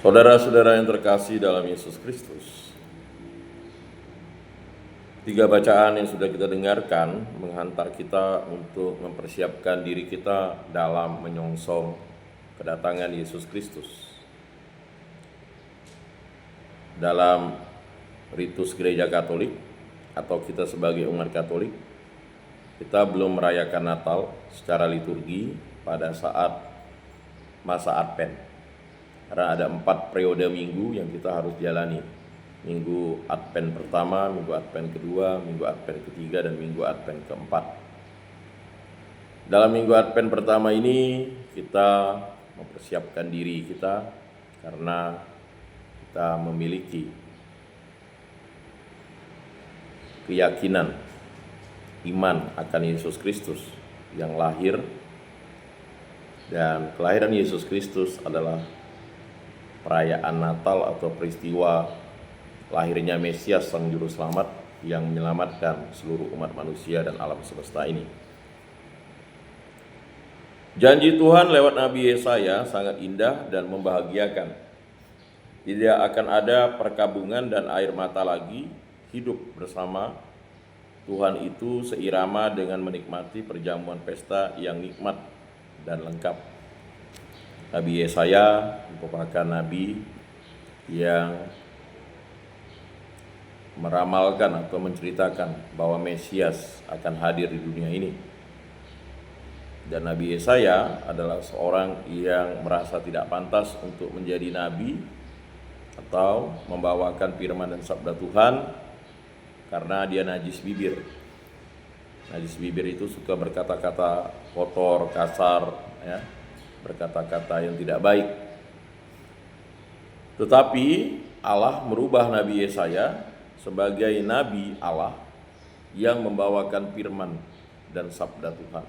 Saudara-saudara yang terkasih dalam Yesus Kristus, 3 bacaan yang sudah kita dengarkan menghantar kita untuk mempersiapkan diri kita dalam menyongsong kedatangan Yesus Kristus. Dalam ritus gereja Katolik atau kita sebagai umat Katolik, kita belum merayakan Natal secara liturgi pada saat masa Advent. Karena ada 4 periode minggu yang kita harus jalani. Minggu Advent pertama, minggu Advent kedua, minggu Advent ketiga, dan minggu Advent keempat. Dalam minggu Advent pertama ini kita mempersiapkan diri kita karena kita memiliki keyakinan iman akan Yesus Kristus yang lahir, dan kelahiran Yesus Kristus adalah perayaan Natal atau peristiwa lahirnya Mesias Sang Juru Selamat yang menyelamatkan seluruh umat manusia dan alam semesta ini. Janji Tuhan lewat Nabi Yesaya sangat indah dan membahagiakan. Tidak akan ada perkabungan dan air mata lagi, hidup bersama Tuhan itu seirama dengan menikmati perjamuan pesta yang nikmat dan lengkap. Nabi Yesaya merupakan nabi yang meramalkan atau menceritakan bahwa Mesias akan hadir di dunia ini. Dan Nabi Yesaya adalah seorang yang merasa tidak pantas untuk menjadi nabi atau membawakan firman dan sabda Tuhan karena dia najis bibir. Najis bibir itu suka berkata-kata kotor, kasar, ya, berkata-kata yang tidak baik. Tetapi Allah merubah Nabi Yesaya sebagai nabi Allah yang membawakan firman dan sabda Tuhan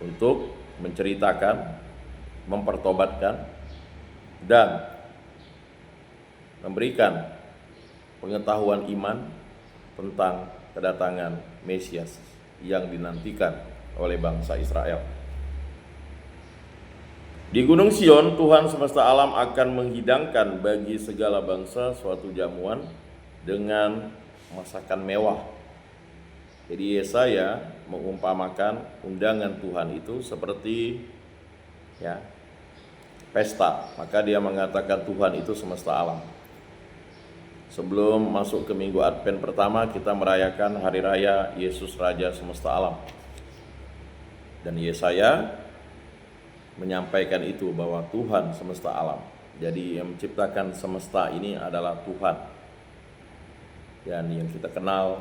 untuk menceritakan, mempertobatkan, dan memberikan pengetahuan iman tentang kedatangan Mesias yang dinantikan oleh bangsa Israel. Di Gunung Sion, Tuhan semesta alam akan menghidangkan bagi segala bangsa suatu jamuan dengan masakan mewah. Jadi Yesaya mengumpamakan undangan Tuhan itu seperti pesta. Maka dia mengatakan Tuhan itu semesta alam. Sebelum masuk ke minggu Advent pertama, kita merayakan hari raya Yesus Raja semesta alam. Dan Yesaya menyampaikan itu bahwa Tuhan semesta alam. Jadi yang menciptakan semesta ini adalah Tuhan. Dan yang kita kenal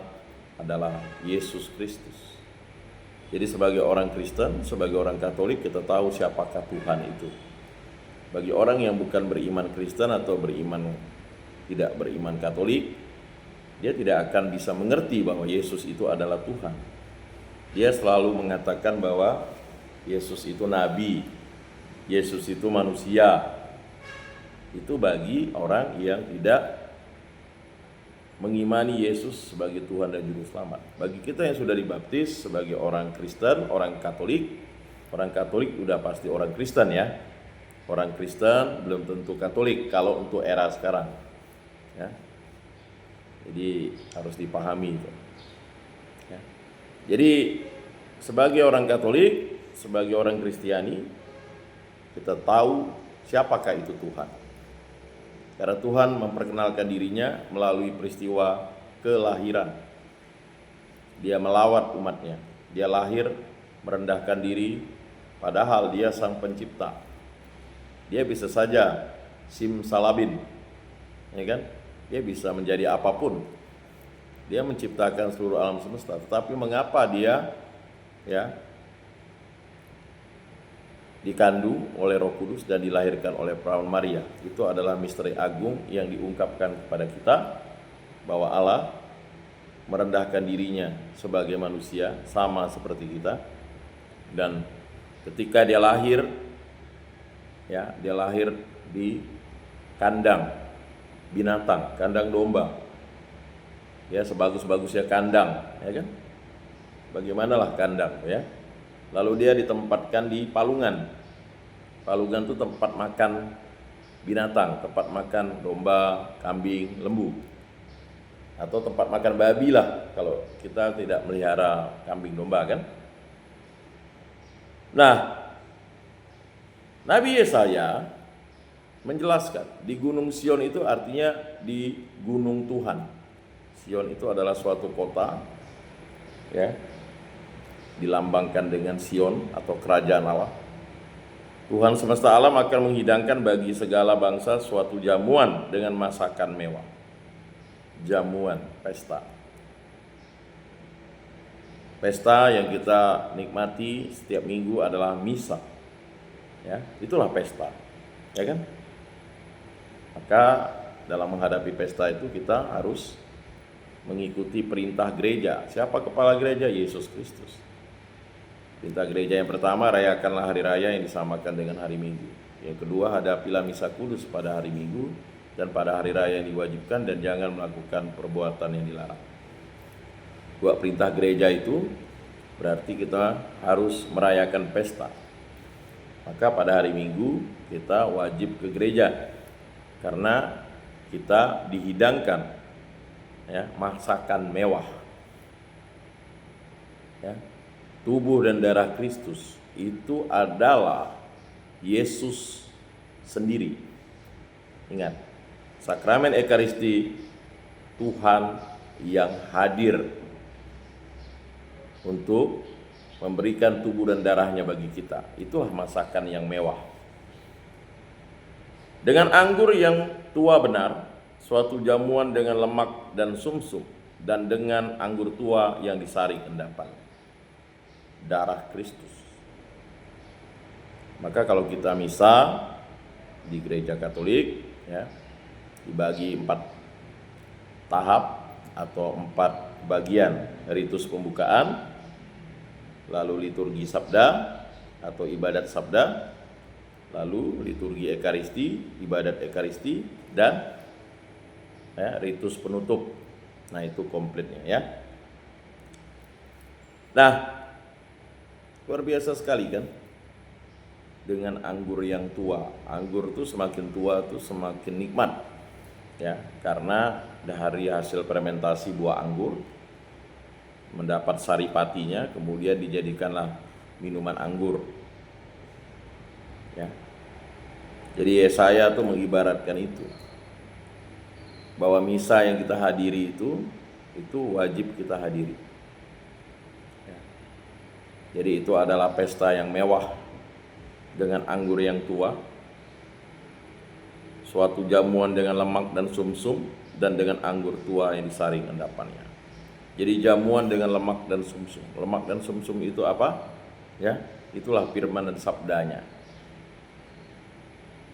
adalah Yesus Kristus. Jadi sebagai orang Kristen, sebagai orang Katolik, kita tahu siapakah Tuhan itu. Bagi orang yang bukan beriman Kristen atau tidak beriman Katolik, dia tidak akan bisa mengerti bahwa Yesus itu adalah Tuhan. Dia selalu mengatakan bahwa Yesus itu nabi, Yesus itu manusia. Itu bagi orang yang tidak mengimani Yesus sebagai Tuhan dan Juru Selamat. Bagi kita yang sudah dibaptis sebagai orang Kristen, orang Katolik udah pasti orang Kristen ya. Orang Kristen belum tentu Katolik kalau untuk era sekarang. Ya. Jadi harus dipahami itu. Ya. Jadi sebagai orang Katolik, sebagai orang Kristiani, kita tahu siapakah itu Tuhan. Karena Tuhan memperkenalkan dirinya melalui peristiwa kelahiran. Dia melawat umatnya. Dia lahir merendahkan diri, padahal dia sang pencipta. Dia bisa saja simsalabim, ya kan? Dia bisa menjadi apapun. Dia menciptakan seluruh alam semesta. Tetapi mengapa dia dikandung oleh Roh Kudus dan dilahirkan oleh perawan Maria? Itu adalah misteri agung yang diungkapkan kepada kita bahwa Allah merendahkan dirinya sebagai manusia sama seperti kita. Dan ketika dia lahir di kandang binatang, kandang domba. Ya, sebagus-bagusnya kandang, ya kan? Bagaimanalah kandang, ya? Lalu dia ditempatkan di palungan. Palungan itu tempat makan binatang, tempat makan domba, kambing, lembu, atau tempat makan babi lah kalau kita tidak melihara kambing domba kan. Nah, Nabi Yesaya menjelaskan di Gunung Sion itu artinya di gunung Tuhan. Sion itu adalah suatu kota, ya, dilambangkan dengan Sion atau kerajaan Allah. Tuhan semesta alam akan menghidangkan bagi segala bangsa suatu jamuan dengan masakan mewah. Jamuan, pesta. Pesta yang kita nikmati setiap minggu adalah misa. Ya, itulah pesta. Ya kan? Maka dalam menghadapi pesta itu kita harus mengikuti perintah gereja. Siapa kepala gereja? Yesus Kristus. Perintah gereja yang pertama, rayakanlah hari raya yang disamakan dengan hari Minggu. Yang kedua, hadapilah misa kudus pada hari Minggu dan pada hari raya yang diwajibkan, dan jangan melakukan perbuatan yang dilarang. Dua perintah gereja itu berarti kita harus merayakan pesta. Maka pada hari Minggu kita wajib ke gereja karena kita dihidangkan, ya, masakan mewah. Ya. Tubuh dan darah Kristus itu adalah Yesus sendiri. Ingat, sakramen Ekaristi, Tuhan yang hadir untuk memberikan tubuh dan darahnya bagi kita. Itulah masakan yang mewah. Dengan anggur yang tua benar, suatu jamuan dengan lemak dan sumsum, dan dengan anggur tua yang disaring endapan, darah Kristus. Maka kalau kita misa di gereja Katolik, ya, dibagi 4 tahap atau 4 bagian: ritus pembukaan, lalu liturgi sabda atau ibadat sabda, lalu liturgi Ekaristi, ibadat Ekaristi, dan, ya, ritus penutup. Nah, itu komplitnya, ya. Nah, luar biasa sekali kan dengan anggur yang tua. Anggur tuh semakin tua tuh semakin nikmat, ya, karena dari hasil fermentasi buah anggur mendapat saripatinya, kemudian dijadikanlah minuman anggur. Ya. Jadi Yesaya tuh mengibaratkan itu, bahwa misa yang kita hadiri itu wajib kita hadiri. Ya. Jadi itu adalah pesta yang mewah dengan anggur yang tua, suatu jamuan dengan lemak dan sumsum, dan dengan anggur tua yang disaring endapannya. Jadi jamuan dengan lemak dan sumsum. Lemak dan sumsum itu apa? Ya, itulah firman dan sabdanya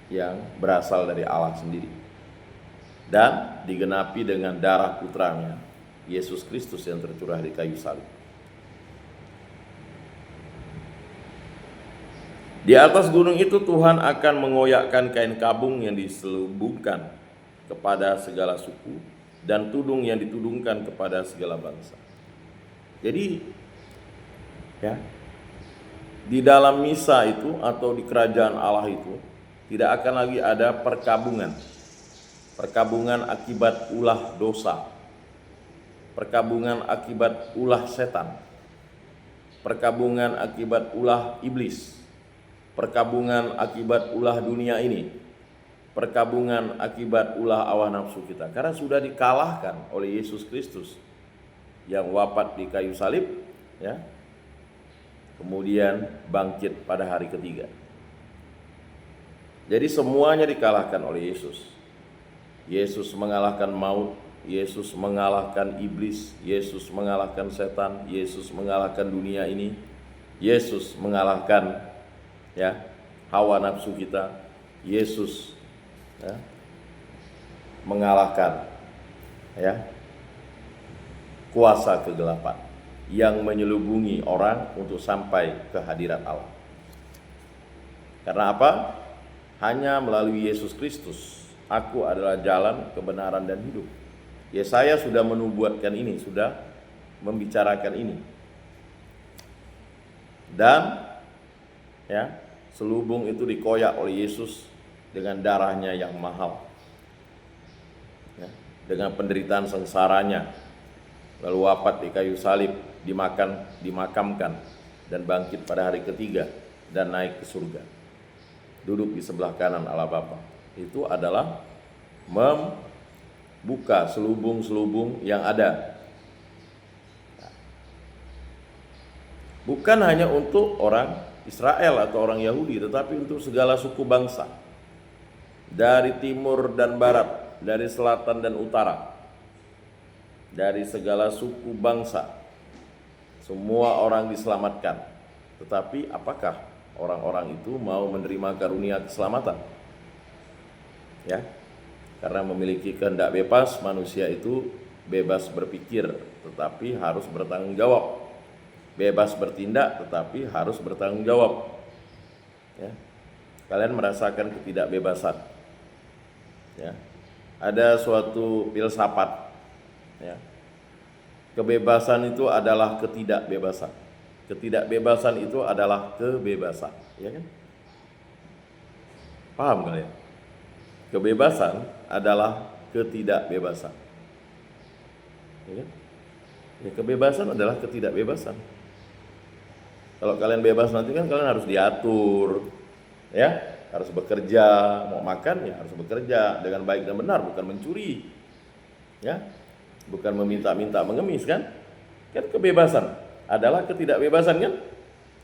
yang berasal dari Allah sendiri dan digenapi dengan darah putranya Yesus Kristus yang tercurah di kayu salib. Di atas gunung itu Tuhan akan mengoyakkan kain kabung yang diselubungkan kepada segala suku, dan tudung yang ditudungkan kepada segala bangsa. Jadi, ya, di dalam misa itu atau di kerajaan Allah itu tidak akan lagi ada perkabungan. Perkabungan akibat ulah dosa. Perkabungan akibat ulah setan. Perkabungan akibat ulah iblis. Perkabungan akibat ulah dunia ini. Perkabungan akibat ulah hawa nafsu kita, karena sudah dikalahkan oleh Yesus Kristus yang wafat di kayu salib, ya, kemudian bangkit pada hari ketiga. Jadi semuanya dikalahkan oleh Yesus. Yesus mengalahkan maut, Yesus mengalahkan iblis, Yesus mengalahkan setan, Yesus mengalahkan dunia ini, Yesus mengalahkan, ya, hawa nafsu kita, Yesus, ya, mengalahkan, ya, kuasa kegelapan yang menyelubungi orang untuk sampai ke hadirat Allah. Karena apa? Hanya melalui Yesus Kristus, aku adalah jalan, kebenaran, dan hidup. Yesaya sudah menubuatkan ini, sudah membicarakan ini. Dan, ya, selubung itu dikoyak oleh Yesus dengan darahnya yang mahal, ya, dengan penderitaan sengsaranya, lalu wafat di kayu salib, dimakamkan, dan bangkit pada hari ketiga, dan naik ke surga, duduk di sebelah kanan Allah Bapa. Itu adalah membuka selubung-selubung yang ada. Bukan hanya untuk orang Israel atau orang Yahudi, tetapi untuk segala suku bangsa. Dari timur dan barat, dari selatan dan utara, dari segala suku bangsa, semua orang diselamatkan. Tetapi apakah orang-orang itu mau menerima karunia keselamatan? Ya, karena memiliki kehendak bebas, manusia itu bebas berpikir, tetapi harus bertanggung jawab. Bebas bertindak, tetapi harus bertanggung jawab. Ya, kalian merasakan ketidakbebasan. Ya, ada suatu filsafat. Ya, kebebasan itu adalah ketidakbebasan. Ketidakbebasan itu adalah kebebasan. Ya kan? Paham kalian? Kebebasan adalah ketidakbebasan. Ya kan? Ya, kebebasan adalah ketidakbebasan. Kalau kalian bebas nanti kan kalian harus diatur, ya, harus bekerja, mau makan ya harus bekerja dengan baik dan benar, bukan mencuri, ya, bukan meminta-minta mengemis kan? Kan kebebasan adalah ketidakbebasan kan?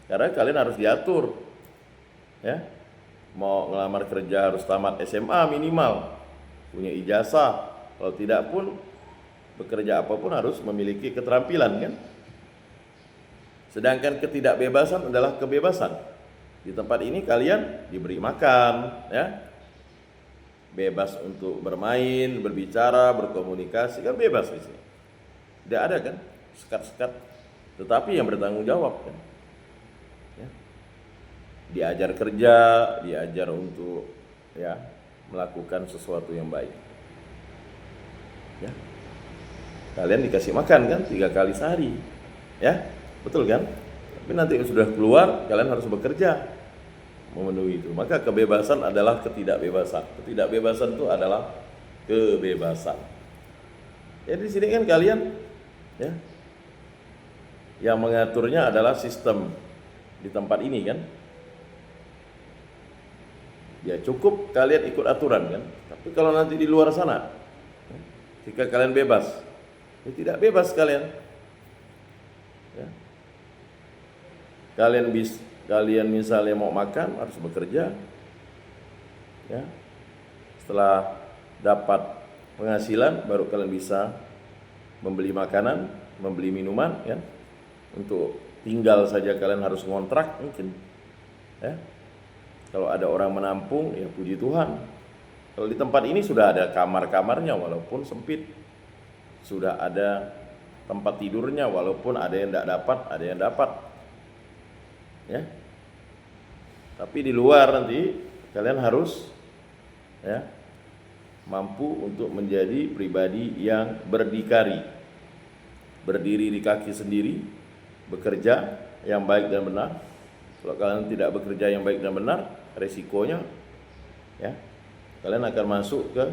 Karena kalian harus diatur, ya, mau ngelamar kerja harus tamat SMA minimal, punya ijazah, kalau tidak pun bekerja apapun harus memiliki keterampilan kan? Sedangkan ketidakbebasan adalah kebebasan. Di tempat ini kalian diberi makan, ya, bebas untuk bermain, berbicara, berkomunikasi, kan bebas di sini. Tidak ada kan sekat-sekat, tetapi yang bertanggung jawab kan. Ya. Diajar kerja, diajar untuk ya melakukan sesuatu yang baik. Ya. Kalian dikasih makan kan 3 kali sehari, ya. Betul kan? Tapi nanti sudah keluar, kalian harus bekerja memenuhi itu. Maka kebebasan adalah ketidakbebasan. Ketidakbebasan itu adalah kebebasan. Ya di sini kan kalian, ya, yang mengaturnya adalah sistem di tempat ini kan. Ya cukup kalian ikut aturan kan. Tapi kalau nanti di luar sana, jika kalian bebas, ya tidak bebas kalian. Ya. Kalian misalnya mau makan harus bekerja, ya. Setelah dapat penghasilan baru kalian bisa membeli makanan, membeli minuman, ya. Untuk tinggal saja kalian harus ngontrak mungkin, ya. Kalau ada orang menampung, ya puji Tuhan. Kalau di tempat ini sudah ada kamar-kamarnya walaupun sempit, sudah ada tempat tidurnya walaupun ada yang tidak dapat, ada yang dapat. Ya. Tapi di luar nanti kalian harus, ya, mampu untuk menjadi pribadi yang berdikari, berdiri di kaki sendiri, bekerja yang baik dan benar. Kalau kalian tidak bekerja yang baik dan benar, resikonya, ya, kalian akan masuk ke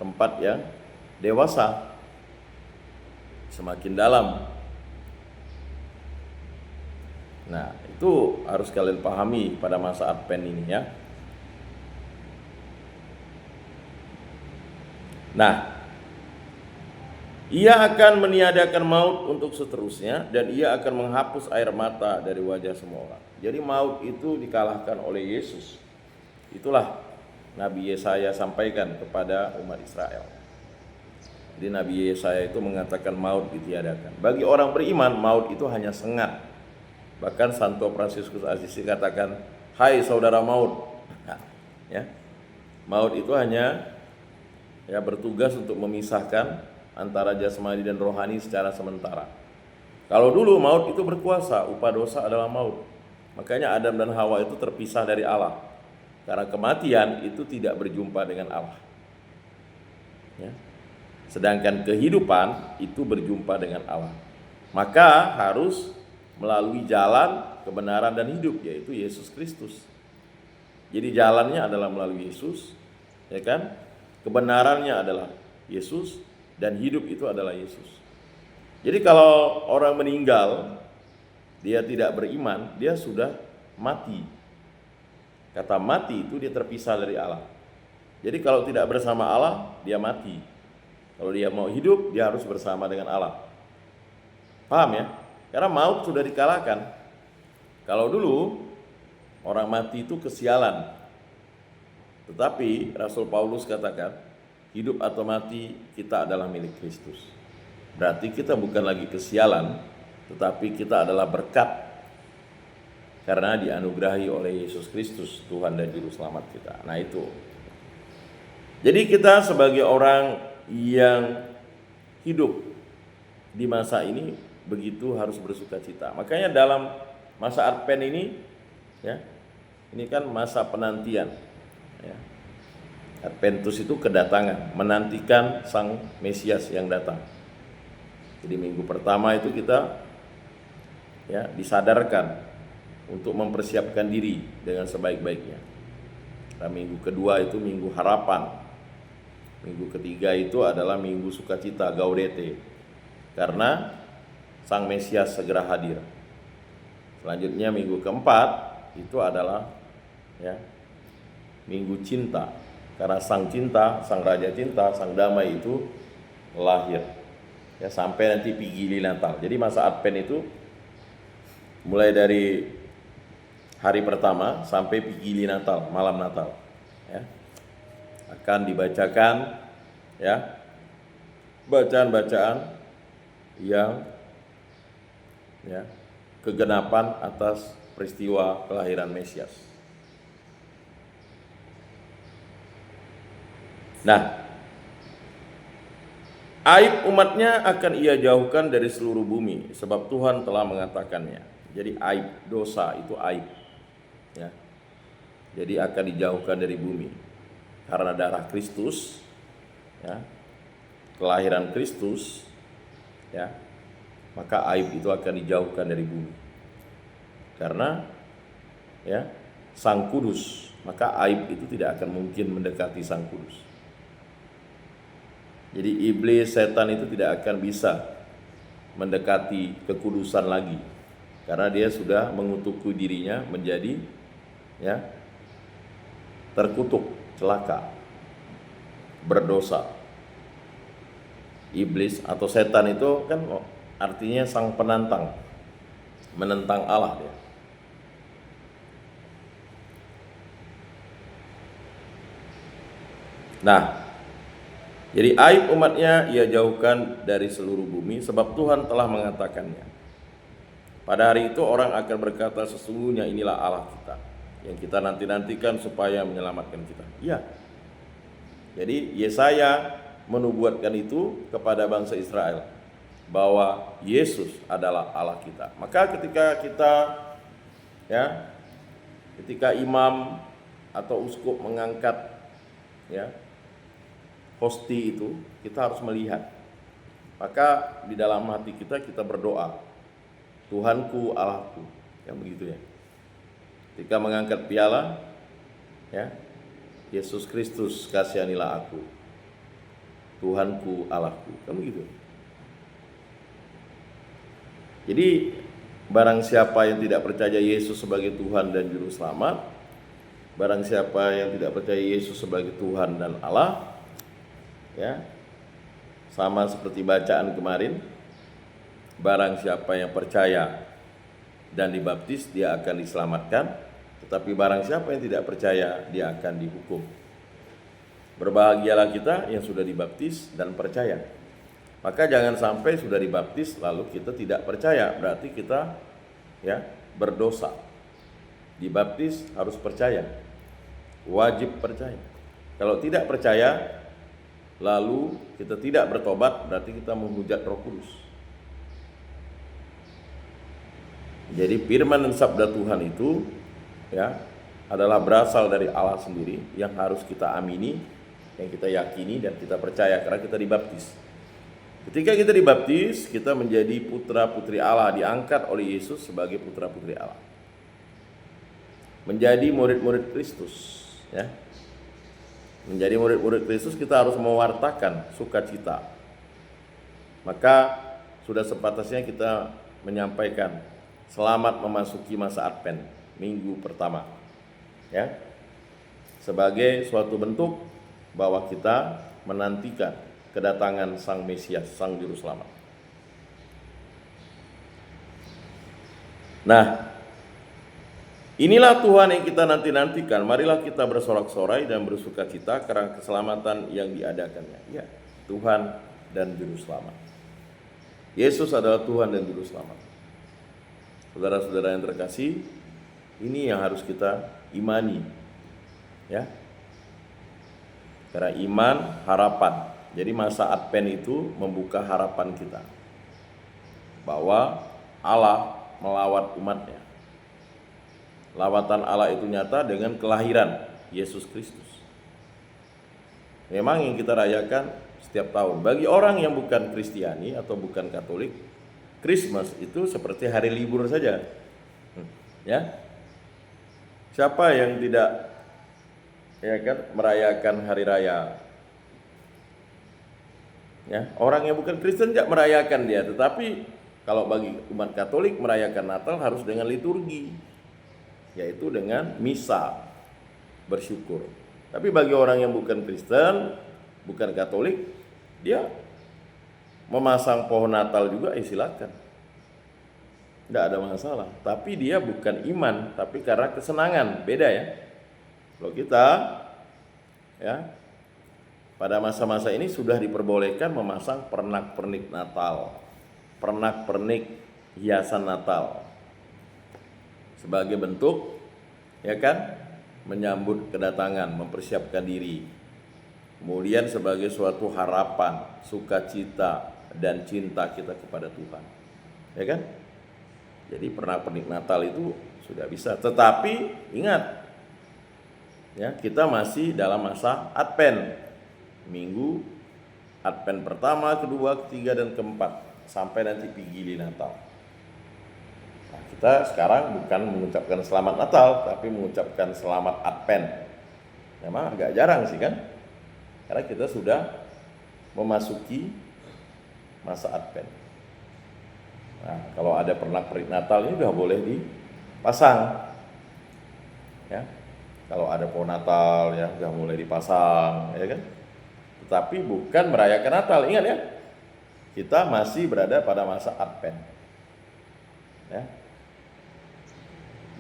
tempat yang dewasa, semakin dalam. Nah, itu harus kalian pahami pada masa Advent ini, ya. Nah, ia akan meniadakan maut untuk seterusnya, dan ia akan menghapus air mata dari wajah semua orang. Jadi maut itu dikalahkan oleh Yesus. Itulah Nabi Yesaya sampaikan kepada umat Israel. Jadi Nabi Yesaya itu mengatakan maut ditiadakan. Bagi orang beriman, maut itu hanya sengat. Bahkan Santo Fransiskus Assisi katakan, hai saudara maut. Ya, maut itu hanya, ya, bertugas untuk memisahkan antara jasmani dan rohani secara sementara. Kalau dulu maut itu berkuasa, upah dosa adalah maut. Makanya Adam dan Hawa itu terpisah dari Allah. Karena kematian itu tidak berjumpa dengan Allah. Ya. Sedangkan kehidupan itu berjumpa dengan Allah. Maka harus melalui jalan kebenaran dan hidup, yaitu Yesus Kristus. Jadi jalannya adalah melalui Yesus, ya kan? Kebenarannya adalah Yesus dan hidup itu adalah Yesus. Jadi kalau orang meninggal, dia tidak beriman, dia sudah mati. Kata mati itu dia terpisah dari Allah. Jadi kalau tidak bersama Allah, dia mati. Kalau dia mau hidup, dia harus bersama dengan Allah. Paham ya? Karena maut sudah dikalahkan. Kalau dulu orang mati itu kesialan. Tetapi Rasul Paulus katakan, hidup atau mati kita adalah milik Kristus. Berarti kita bukan lagi kesialan, tetapi kita adalah berkat. Karena dianugerahi oleh Yesus Kristus, Tuhan dan Juru Selamat kita. Nah itu. Jadi kita sebagai orang yang hidup di masa ini begitu harus bersuka cita. Makanya dalam masa Advent ini, ya, ini kan masa penantian. Ya. Adventus itu kedatangan, menantikan Sang Mesias yang datang. Jadi minggu pertama itu kita ya disadarkan untuk mempersiapkan diri dengan sebaik-baiknya. Nah, minggu kedua itu minggu harapan. Minggu ketiga itu adalah minggu sukacita, Gaudete, karena Sang Mesias segera hadir. Selanjutnya minggu keempat itu adalah ya minggu cinta, karena Sang Cinta, Sang Raja Cinta, Sang Damai itu lahir. Ya, sampai nanti Vigili Natal. Jadi masa Advent itu mulai dari hari pertama sampai Vigili Natal, malam Natal. Ya. Akan dibacakan ya bacaan-bacaan yang ya kegenapan atas peristiwa kelahiran Mesias. Nah, aib umatnya akan ia jauhkan dari seluruh bumi, sebab Tuhan telah mengatakannya. Jadi aib, dosa itu aib, ya. Jadi akan dijauhkan dari bumi karena darah Kristus, ya, kelahiran Kristus, ya. Maka aib itu akan dijauhkan dari bumi. Karena, ya, Sang Kudus, maka aib itu tidak akan mungkin mendekati Sang Kudus. Jadi iblis, setan itu tidak akan bisa mendekati kekudusan lagi, karena dia sudah mengutuki dirinya menjadi ya terkutuk, celaka, berdosa. Iblis atau setan itu kan artinya sang penantang, menentang Allah dia. Nah, jadi aib umatnya ia jauhkan dari seluruh bumi, sebab Tuhan telah mengatakannya. Pada hari itu orang akan berkata, sesungguhnya inilah Allah kita, yang kita nanti-nantikan supaya menyelamatkan kita. Iya. Jadi Yesaya menubuatkan itu kepada bangsa Israel, bahwa Yesus adalah Allah kita. Maka ketika imam atau uskup mengangkat ya hosti itu, kita harus melihat. Maka di dalam hati kita berdoa, Tuhanku, Allahku, yang begitu ya. Ketika mengangkat piala, ya, Yesus Kristus, kasihanilah aku, Tuhanku, Allahku, kan begitu. Jadi barang siapa yang tidak percaya Yesus sebagai Tuhan dan Juru Selamat, barang siapa yang tidak percaya Yesus sebagai Tuhan dan Allah, ya, sama seperti bacaan kemarin, barang siapa yang percaya dan dibaptis, dia akan diselamatkan, tetapi barang siapa yang tidak percaya, dia akan dihukum. Berbahagialah kita yang sudah dibaptis dan percaya. Maka jangan sampai sudah dibaptis lalu kita tidak percaya, berarti kita ya berdosa. Dibaptis harus percaya, wajib percaya. Kalau tidak percaya lalu kita tidak bertobat, berarti kita menghujat Roh Kudus. Jadi firman dan sabda Tuhan itu ya adalah berasal dari Allah sendiri, yang harus kita amini, yang kita yakini dan kita percaya karena kita dibaptis. Ketika kita dibaptis, kita menjadi putra putri Allah, diangkat oleh Yesus sebagai putra putri Allah. menjadi murid-murid Kristus, ya. Menjadi murid-murid Kristus kita harus mewartakan sukacita. Maka sudah sepatasnya kita menyampaikan selamat memasuki masa Advent, minggu pertama, ya, sebagai suatu bentuk bahwa kita menantikan kedatangan Sang Mesias, Sang Juru Selamat. Nah, inilah Tuhan yang kita nanti-nantikan. Marilah kita bersorak-sorai dan bersukacita karena keselamatan yang diadakannya. Ya, Tuhan dan Juru Selamat. Yesus adalah Tuhan dan Juru Selamat. Saudara-saudara yang terkasih, ini yang harus kita imani. Ya. Karena iman, harapan. Jadi masa Advent itu membuka harapan kita bahwa Allah melawat umatnya. Lawatan Allah itu nyata dengan kelahiran Yesus Kristus. Memang yang kita rayakan setiap tahun. Bagi orang yang bukan Kristiani atau bukan Katolik, Christmas itu seperti hari libur saja. Ya. Siapa yang tidak merayakan hari raya? Ya, orang yang bukan Kristen tidak merayakan dia, tetapi kalau bagi umat Katolik merayakan Natal harus dengan liturgi, yaitu dengan misa bersyukur. Tapi bagi orang yang bukan Kristen, bukan Katolik, dia memasang pohon Natal juga, silakan, tidak ada masalah. Tapi dia bukan iman, tapi karena kesenangan, beda ya. Kalau kita, ya, pada masa-masa ini sudah diperbolehkan memasang pernak-pernik Natal, pernak-pernik hiasan Natal sebagai bentuk, ya kan, menyambut kedatangan, mempersiapkan diri. Kemudian sebagai suatu harapan, sukacita dan cinta kita kepada Tuhan. Ya kan? Jadi pernak-pernik Natal itu sudah bisa. Tetapi ingat, ya, kita masih dalam masa Advent. Minggu Advent pertama, kedua, ketiga, dan keempat sampai nanti Vigili Natal. Nah, kita sekarang bukan mengucapkan selamat Natal, tapi mengucapkan selamat Advent. Memang agak jarang sih kan, karena kita sudah memasuki masa Advent. Nah, kalau ada pernak-pernik Natal ini sudah boleh dipasang, ya. Kalau ada pohon Natal, ya, sudah mulai dipasang, ya kan. Tetapi bukan merayakan Natal, ingat ya. Kita masih berada pada masa Advent, ya,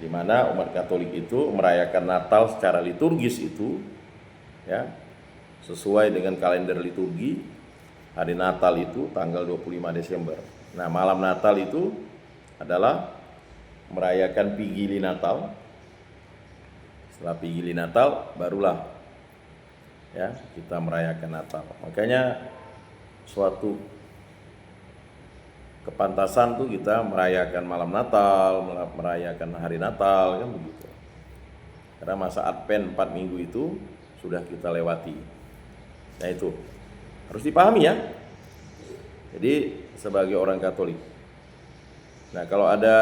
di mana umat Katolik itu merayakan Natal secara liturgis itu, ya, sesuai dengan kalender liturgi. Hari Natal itu tanggal 25 Desember. Nah, malam Natal itu adalah merayakan Vigili Natal. Setelah Vigili Natal barulah, ya, kita merayakan Natal. Makanya suatu kepantasan tuh kita merayakan malam Natal, merayakan hari Natal, kan begitu. Karena masa Advent 4 minggu itu sudah kita lewati. Nah, itu harus dipahami ya. Jadi sebagai orang Katolik. Nah, kalau ada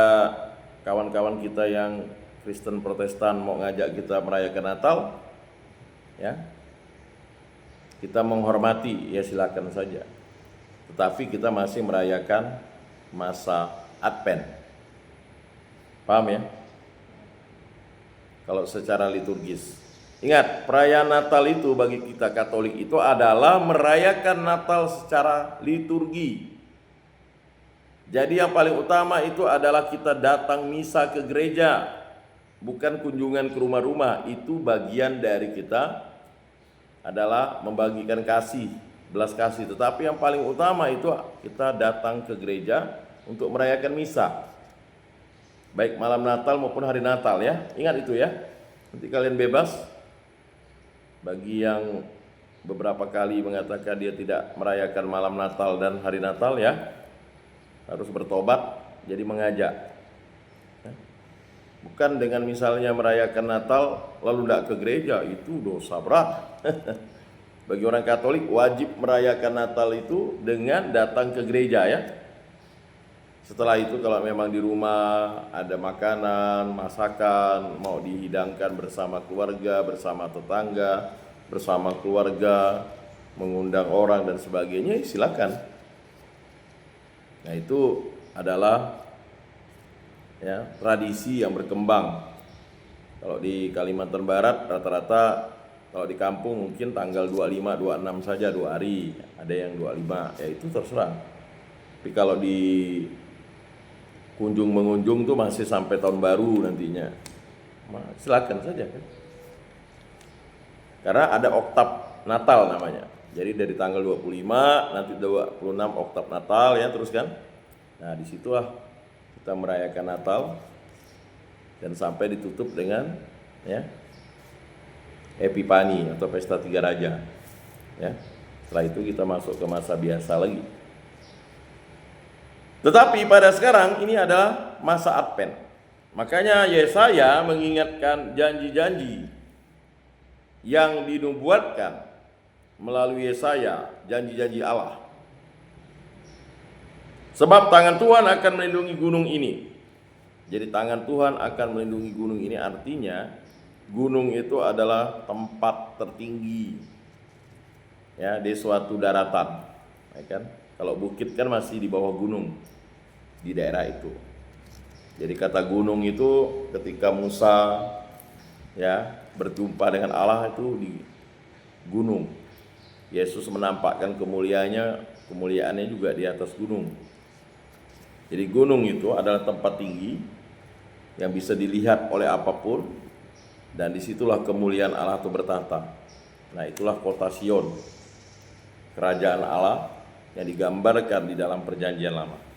kawan-kawan kita yang Kristen Protestan mau ngajak kita merayakan Natal, ya, kita menghormati, ya silakan saja. Tetapi kita masih merayakan masa Advent. Paham ya? Kalau secara liturgis. Ingat, perayaan Natal itu bagi kita Katolik itu adalah merayakan Natal secara liturgi. Jadi yang paling utama itu adalah kita datang misa ke gereja, bukan kunjungan ke rumah-rumah. Itu bagian dari kita adalah membagikan kasih, belas kasih. Tetapi yang paling utama itu kita datang ke gereja untuk merayakan misa, baik malam Natal maupun hari Natal, ya. Ingat itu ya. Nanti kalian bebas. Bagi yang beberapa kali mengatakan dia tidak merayakan malam Natal dan hari Natal, ya, harus bertobat, jadi mengajak. Bukan dengan misalnya merayakan Natal lalu tidak ke gereja, itu dosa berat. Bagi orang Katolik wajib merayakan Natal itu dengan datang ke gereja, ya. Setelah itu kalau memang di rumah ada makanan, masakan, mau dihidangkan bersama keluarga, bersama tetangga, bersama keluarga, mengundang orang dan sebagainya, silakan. Nah, itu adalah ya tradisi yang berkembang. Kalau di Kalimantan Barat rata-rata kalau di kampung mungkin tanggal 25, 26 saja 2 hari, ada yang 25, ya itu terserah. Tapi kalau di kunjung mengunjung tuh masih sampai tahun baru nantinya, silakan saja kan. Karena ada oktav Natal namanya. Jadi dari tanggal 25 nanti 26 oktav Natal ya, terus kan. Nah, disitulah kita merayakan Natal dan sampai ditutup dengan ya Epipani atau pesta tiga raja. Ya. Setelah itu kita masuk ke masa biasa lagi. Tetapi pada sekarang ini adalah masa Advent. Makanya Yesaya mengingatkan janji-janji yang dinubuatkan melalui Yesaya, janji-janji Allah. Sebab tangan Tuhan akan melindungi gunung ini. Jadi tangan Tuhan akan melindungi gunung ini, artinya gunung itu adalah tempat tertinggi ya di suatu daratan, ya kan? Kalau bukit kan masih di bawah gunung di daerah itu. Jadi kata gunung itu ketika Musa ya berjumpa dengan Allah itu di gunung. Yesus menampakkan kemuliaannya juga di atas gunung. Jadi gunung itu adalah tempat tinggi yang bisa dilihat oleh apapun, dan disitulah kemuliaan Allah itu bertahta. Nah, itulah kota Sion, kerajaan Allah yang digambarkan di dalam perjanjian lama.